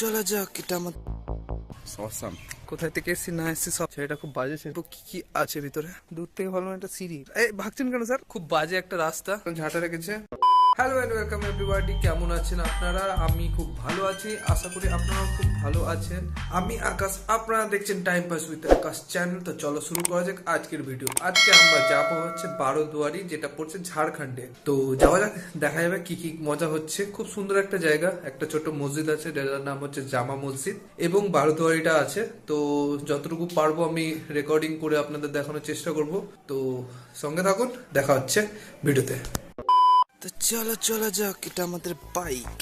চলা যাক, এটা আমার অসাম। কোথায় থেকে এসছি না এসছি সব সেটা খুব বাজে। সে কি কি আছে ভিতরে? দূর থেকে ভালো একটা সিঁড়ি। এই ভাগছেন কেন স্যার? খুব বাজে একটা রাস্তা ঝাঁটা রেখেছে। হ্যালো এন্ড ওয়েলকাম এভরিবডি, কেমন আছেন আপনারা? আমি খুব ভালো আছি, আশা করি আপনারাও খুব ভালো আছেন। আমি আকাশ, আপনারা দেখছেন time pass with Akash channel. তো চলো শুরু করা যাক আজকের ভিডিও। আজকে আমরা যাবো হচ্ছে বারোদুয়ারি, যেটা পড়ছে ঝাড়খণ্ডে। তো যাওয়া যাক, দেখা যাবে কি কি মজা হচ্ছে। খুব সুন্দর একটা জায়গা, একটা ছোট মসজিদ আছে যার নাম হচ্ছে জামা মসজিদ, এবং বারোদুয়ারিটা আছে। তো যতটুকু পারবো আমি রেকর্ডিং করে আপনাদের দেখানোর চেষ্টা করব। তো সঙ্গে থাকুন, দেখা হচ্ছে ভিডিওতে। তো চলো চলা যাক, এটা আমাদের বাইক।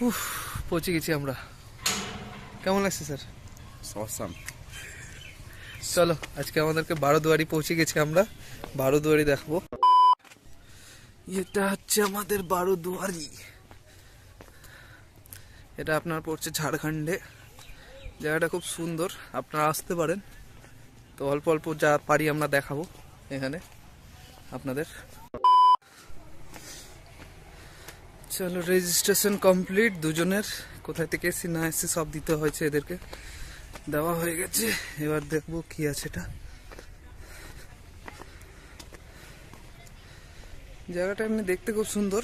উফ, পৌঁছে গেছি আমরা। কেমন লাগছে স্যার? অসাম। চলো আজকে আমাদেরকে বারোদুয়ারি পৌঁছে গেছি আমরা, বারোদুয়ারি দেখবো। এটা হচ্ছে আমাদের বারোদুয়ারি, এটা আপনার পড়ছে ঝাড়খণ্ডে। জায়গাটা খুব সুন্দর, আপনারা আসতে পারেন। তো অল্প অল্প যা পারি আমরা দেখাবো এখানে আপনাদের। চলো, রেজিস্ট্রেশন কমপ্লিট দুজনের। কোথায় থেকে এসছি না এসছি সব দিতে হয়েছে, এদেরকে দেওয়া হয়ে গেছে। এবার দেখবো কি আছে এটা। জায়গাটা এমনি দেখতে খুব সুন্দর।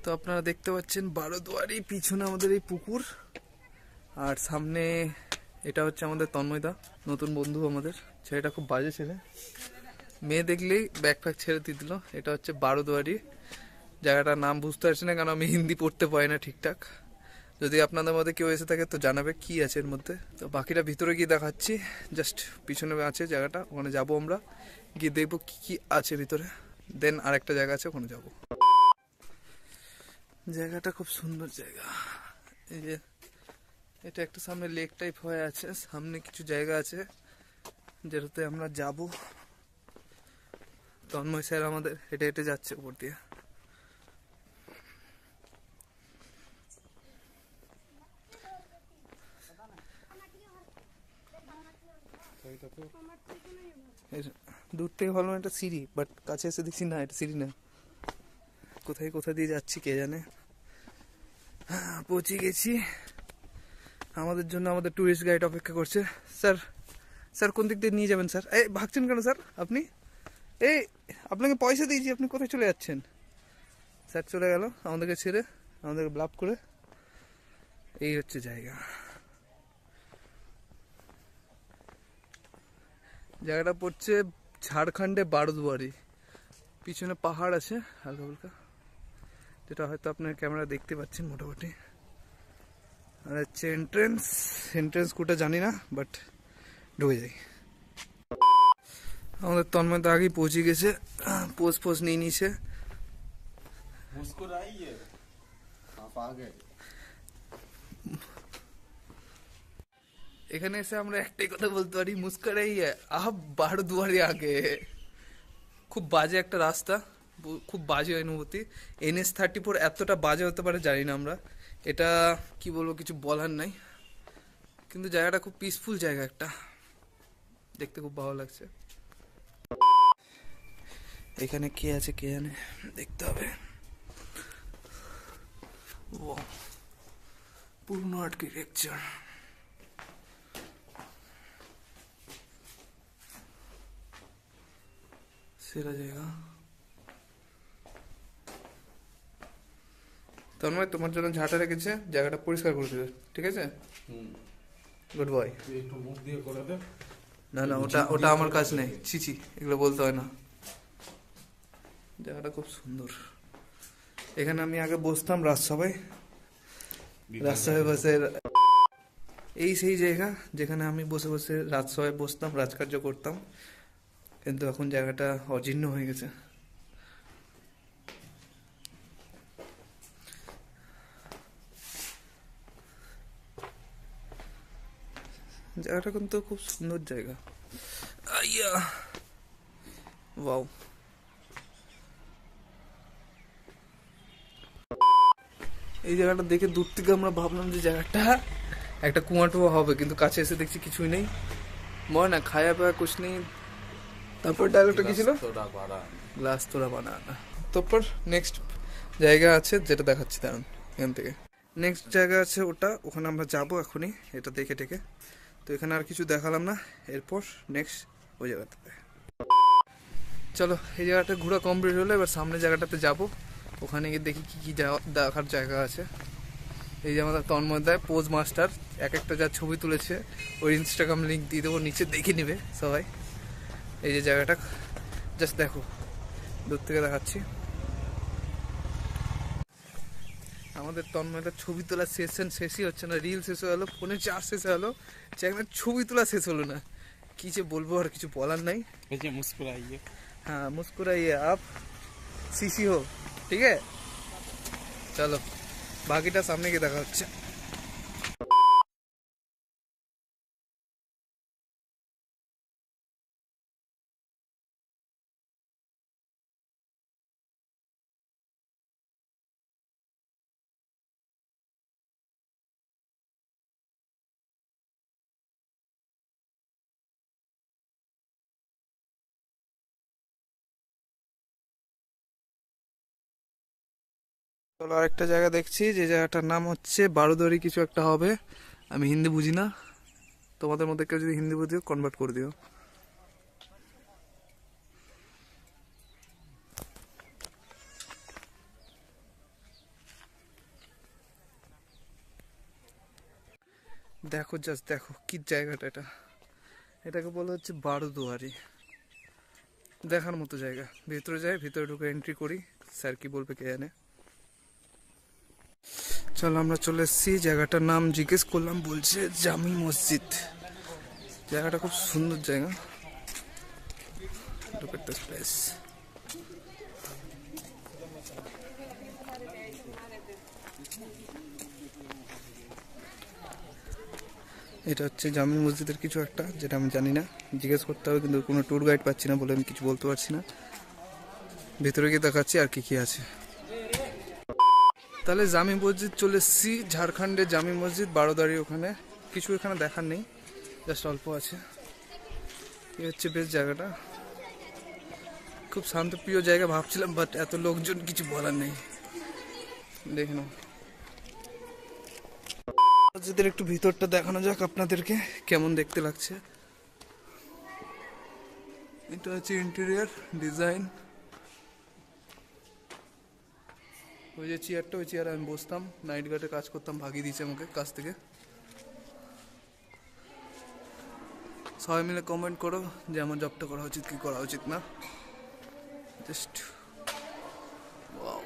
তো আপনারা দেখতে পাচ্ছেন বারোদুয়ারি, পিছনে আমাদের এই পুকুর, আর সামনে এটা হচ্ছে আমাদের তন্ময়দা, নতুন বন্ধু আমাদের। ছেলেটা খুব বাজে ছেলে, মেয়ে দেখলেই ব্যাগ ফ্যাগ ছেড়ে দিয়ে দিল। এটা হচ্ছে বারোদুয়ারি। জায়গাটার নাম বুঝতে পারছি না, কারণ আমি হিন্দি পড়তে পারি না ঠিকঠাক। যদি আপনাদের মধ্যে কেউ এসে থাকে তো জানাবে কি আছে এর মধ্যে। তো বাকিটা ভিতরে গিয়ে দেখাচ্ছি, জাস্ট পিছনে আছে জায়গাটা, ওখানে যাবো আমরা, গিয়ে দেখবো কি কি আছে ভিতরে। দেন আর একটা জায়গা আছে, ওখানে যাবো। জায়গাটা খুব সুন্দর জায়গা। এই যে এটা একটা সামনে লেক টাইপ হয়ে আছে, সামনে কিছু জায়গা আছে যেটাতে আমরা যাব। তন্ময় স্যার আমাদের হেঁটে হেঁটে যাচ্ছে উপর দিয়ে। দূর থেকে ভালো একটা সিঁড়ি, বাট কাছে এসে দেখছি না, এটা সিঁড়ি না। কোথায় কোথা দিয়ে যাচ্ছি কে জানে। পৌঁছে গেছি। আমাদের জন্য আমাদের টুরিস্ট গাইড অপেক্ষা করছে। স্যার, স্যার কোন দিক দিয়ে নিয়ে যাবেন স্যার? এই ভাগছেন কেন স্যার আপনি? এই আপনাকে পয়সা দিয়েছি, আপনি কোথায় চলে যাচ্ছেন? স্যার চলে গেল আমাদেরকে ছেড়ে, আমাদেরকে ব্লাফ করে। এই হচ্ছে জায়গা। জায়গাটা পড়ছে ঝাড়খণ্ডে বারোদুয়ারি। পিছনে পাহাড় আছে হালকা হালকা, যেটা হয়তো আপনার ক্যামেরা দেখতে পাচ্ছেন মোটামুটি। আর হচ্ছে এন্ট্রেন্স, এন্ট্রেন্স কোটা জানি না, বাট ঢুকে যাই। আমাদের তন্ময় তো আগেই পৌঁছে গেছে, পোজ পোজ নিয়ে নিয়েছে। এখানে এসে আমরা একটাই কথা বলতে পারি, মুস্কুরাই আহ বারোদুয়ারি আগে। খুব বাজে একটা রাস্তা, খুব বাজে অনুভূতি। NH-34 এতটা বাজে হতে পারে জানি না আমরা। এটা কি বলবো, কিছু বলার নাই। কিন্তু জায়গাটা খুব পিসফুল জায়গা একটা, দেখতে খুব ভালো লাগছে। এখানে কে আছে কে জানে, দেখতে হবে। পুরনো আর্কিটেকচার, সেরা জায়গা। তন্ময় তোমার জন্য ঝাঁটা রেখেছে, জায়গাটা পরিষ্কার করে দেবে, ঠিক আছে? Good boy. একটু মুখ দিয়ে করে দে। না না, ওটা ওটা আমার কাজ নেই, ছিছি, এগুলো বলতে হয় না। জায়গাটা খুব সুন্দর। এখানে আমি আগে বসতাম রাজসভায়, রাজসভায় বসে, এই সেই জায়গা যেখানে আমি বসে বসে রাজসভায় বসতাম, রাজকার্য করতাম। কিন্তু এখন জায়গাটা অজীর্ণ হয়ে গেছে। জায়গাটা কিন্তু খুব সুন্দর জায়গা। আইয়া, ওয়াও। এই জায়গাটা দেখে দূর থেকে আমরা ভাবলাম যে জায়গাটা একটা কুয়া টুয়া হবে, কিন্তু কাছে এসে দেখছি কিছুই নেই। মনে না খায়া পায়া কুছ নেই। তারপর ডায়লগটা কি ছিল? গ্লাস তোরা বানানা। তারপর নেক্সট জায়গা আছে যেটা দেখাচ্ছি দাঁড়ান, এখান থেকে নেক্সট জায়গা আছে ওটা, ওখানে আমরা যাবো এখনই, এটা দেখে টেকে। তো এখানে আর কিছু দেখালাম না, এরপর নেক্সট ওই জায়গাটাতে চলো। এই জায়গাটা ঘোরা কমপ্লিট হলো, এবার সামনে জায়গাটাতে যাব, ওখানে গিয়ে দেখি কি কি দেখার জায়গা আছে। এই যে আমাদের তন্ময় দায় পোজ মাস্টার, এক একটা যা ছবি তুলেছে ওই ইনস্টাগ্রাম লিঙ্ক দিয়ে দেবো নিচে, দেখে নেবে সবাই। এই যে জায়গাটা জাস্ট দেখো, দূর থেকে দেখাচ্ছি। আমাদের তন্ময়দার ছবি তোলার সেশন শেষই হচ্ছে না, রিল শেষ হয়ে গেলো, ফোনে চার্জ শেষ হয়ে গেলো, ছবি তোলা শেষ হলো না। কি যে বলবো, আর কিছু বলার নাই। মুস্কুরাইয়ে, হ্যাঁ মুস্কুরাইয়ে আপ सीसी हो, ठीक है। चलो बाकीটা সামনে গিয়ে দেখা হচ্ছে। চলো আরেকটা জায়গা দেখছি, যে জায়গাটার নাম হচ্ছে বারোদরি কিছু একটা হবে, আমি হিন্দি বুঝি না, তোমাদের মধ্যে কেউ যদি হিন্দি বুঝিও কনভার্ট করে দিও। দেখো জাস্ট দেখো কি জায়গাটা, এটাকে বলা হচ্ছে বারোদুয়ারি। দেখার মতো জায়গা, ভিতরে যাই, ভিতরে ঢুকে এন্ট্রি করি, স্যার কি বলবে কে জানে। চলো আমরা চলে এসেছি, জায়গাটার নাম জিজ্ঞেস করলাম, বলছে জামি মসজিদ। জায়গাটা খুব সুন্দর জায়গা। Look at this place. এটা হচ্ছে জামি মসজিদের কিছু একটা, যেটা আমি জানি না, জিজ্ঞেস করতে হবে, কিন্তু কোনো ট্যুর গাইড পাচ্ছি না বলে আমি কিছু বলতে পারছি না। ভেতরে গিয়ে দেখাচ্ছি আর কি কি আছে। তাহলে জামি মসজিদ চলে এসেছি, ঝাড়খণ্ডের জামি মসজিদ বারোদারি, ওখানে কিছু এখানে দেখার নেই, জাস্ট অল্প আছে। এই হচ্ছে বেশ জায়গাটা, খুব শান্তপ্রিয় জায়গা ভাবছিলাম, বাট এত লোকজন কিছু বলার নেই, দেখে নাও। মসজিদের একটু ভিতরটা দেখানো যাক আপনাদেরকে, কেমন দেখতে লাগছে। এটা হচ্ছে ইন্টেরিয়ার ডিজাইন। ওই যে চেয়ারটা, ওই চেয়ারে আমি বসতাম, নাইট গার্ডে কাজ করতাম, ভাগিয়ে দিয়েছে আমাকে কাজ থেকে। সবাই মিলে কমেন্ট করো যে আমার জবটা করা উচিত কি করা উচিত না। Just wow.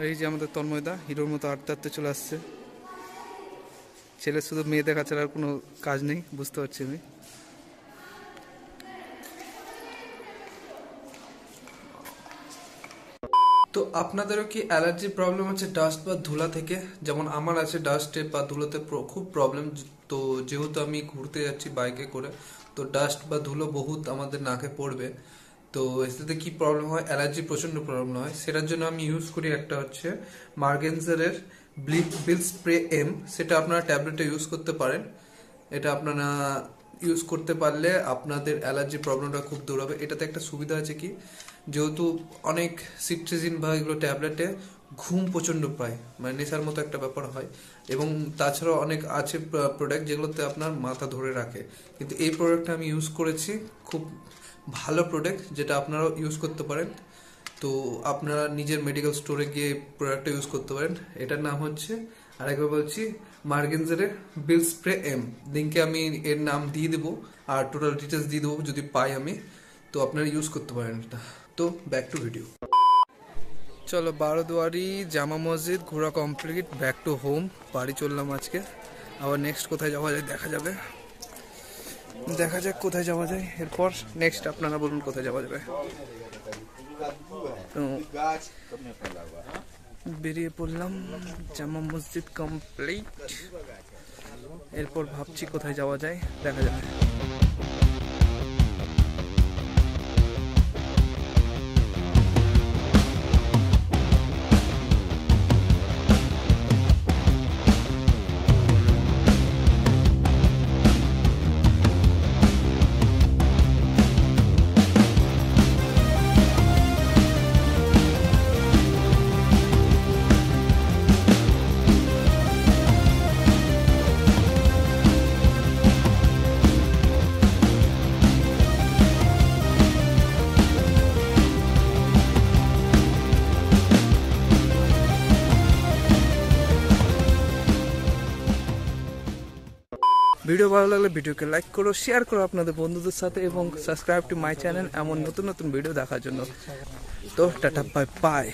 এই যে আমাদের তন্ময়দা হিরোর মতো আটতে আটতে চলে আসছে। ছেলে শুধু মেয়ে দেখা ছাড়া আর কোনো কাজ নেই, বুঝতে পারছি আমি। তো আপনাদেরও কি অ্যালার্জি প্রবলেম আছে ডাস্ট বা ধুলা থেকে? যেমন আমার আছে, ডাস্টে বা ধুলোতে খুব প্রবলেম। তো যেহেতু আমি ঘুরতে যাচ্ছি বাইকে করে, তো ডাস্ট বা ধুলো বহুত আমাদের নাকে পড়বে। তো এতে কি প্রবলেম হয়, অ্যালার্জি প্রচন্ড প্রবলেম হয়। সেটার জন্য আমি ইউজ করি একটা হচ্ছে মার্গেনজারের বিল স্প্রে এম, সেটা আপনারা ট্যাবলেটে ইউজ করতে পারেন। এটা আপনারা ইউজ করতে পারলে আপনাদের অ্যালার্জি প্রবলেমটা খুব দূর হবে। এটাতে একটা সুবিধা আছে কি, যেহেতু অনেক সিট্রিজিন বা এগুলো ট্যাবলেটে ঘুম প্রচণ্ড পায়, মানে নেশার মতো একটা ব্যাপার হয়। এবং তাছাড়াও অনেক আছে প্রোডাক্ট যেগুলোতে আপনার মাথা ধরে রাখে, কিন্তু এই প্রোডাক্টটা আমি ইউজ করেছি, খুব ভালো প্রোডাক্ট, যেটা আপনারাও ইউজ করতে পারেন। তো আপনারা নিজের মেডিকেল স্টোরে গিয়ে প্রোডাক্টটা ইউজ করতে পারেন। এটার নাম হচ্ছে, আরেকবার বলছি, মার্গেনজারের বিল স্প্রে এম। লিঙ্কে আমি এর নাম দিয়ে দেবো আর টোটাল ডিটেলস দিয়ে দেবো যদি পাই আমি, তো আপনারা ইউজ করতে পারেন এটা। তো ব্যাক টু ভিডিও। চলো, বারোদুয়ারি জামা মসজিদ ঘোরা কমপ্লিট, ব্যাক টু হোম। বাড়ি চললাম আজকে, আবার নেক্সট কোথায় যাওয়া যায় দেখা যাবে, দেখা যাক কোথায় যাওয়া যায় এরপর। নেক্সট আপনারা বলুন কোথায় যাওয়া যাবে। তো বেরিয়ে পড়লাম, জামা মসজিদ কমপ্লিট, এরপর ভাবছি কোথায় যাওয়া যায়, দেখা যাবে। ভিডিও ভালো লাগলে ভিডিওকে লাইক করো, শেয়ার করো আপনাদের বন্ধুদের সাথে, এবং সাবস্ক্রাইব টু মাই চ্যানেল এমন নতুন নতুন ভিডিও দেখার জন্য। তো টাটা, বাই বাই।